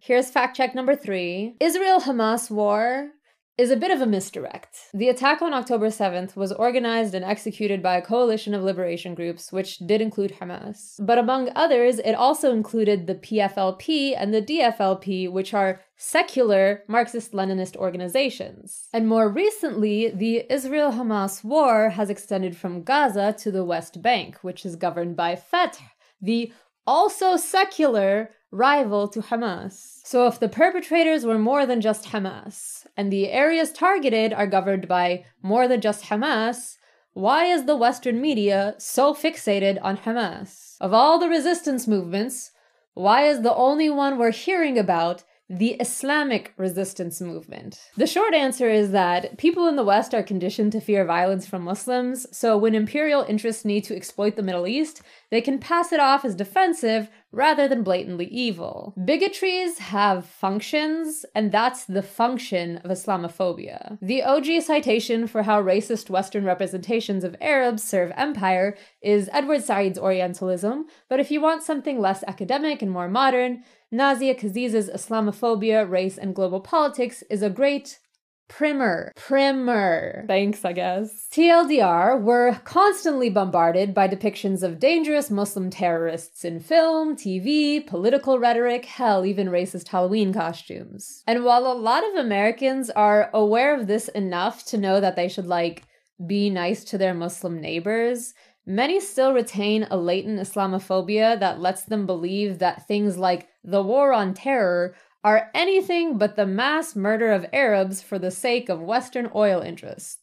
Here's fact check number 3. Israel-Hamas war is a bit of a misdirect. The attack on October 7th was organized and executed by a coalition of liberation groups, which did include Hamas. But among others, it also included the PFLP and the DFLP, which are secular Marxist-Leninist organizations. And more recently, the Israel-Hamas war has extended from Gaza to the West Bank, which is governed by Fatah, the also secular rival to Hamas. So if the perpetrators were more than just Hamas, and the areas targeted are governed by more than just Hamas, why is the Western media so fixated on Hamas? Of all the resistance movements, why is the only one we're hearing about the Islamic resistance movement? The short answer is that people in the West are conditioned to fear violence from Muslims, so when imperial interests need to exploit the Middle East, they can pass it off as defensive rather than blatantly evil. Bigotries have functions, and that's the function of Islamophobia. The OG citation for how racist Western representations of Arabs serve empire is Edward Said's Orientalism, but if you want something less academic and more modern, Nazia Kaziz's Islamophobia, Race, and Global Politics is a great primer. Thanks, I guess. TLDR, we're constantly bombarded by depictions of dangerous Muslim terrorists in film, TV, political rhetoric, hell, even racist Halloween costumes. And while a lot of Americans are aware of this enough to know that they should, be nice to their Muslim neighbors, many still retain a latent Islamophobia that lets them believe that things like the war on terror are anything but the mass murder of Arabs for the sake of Western oil interests.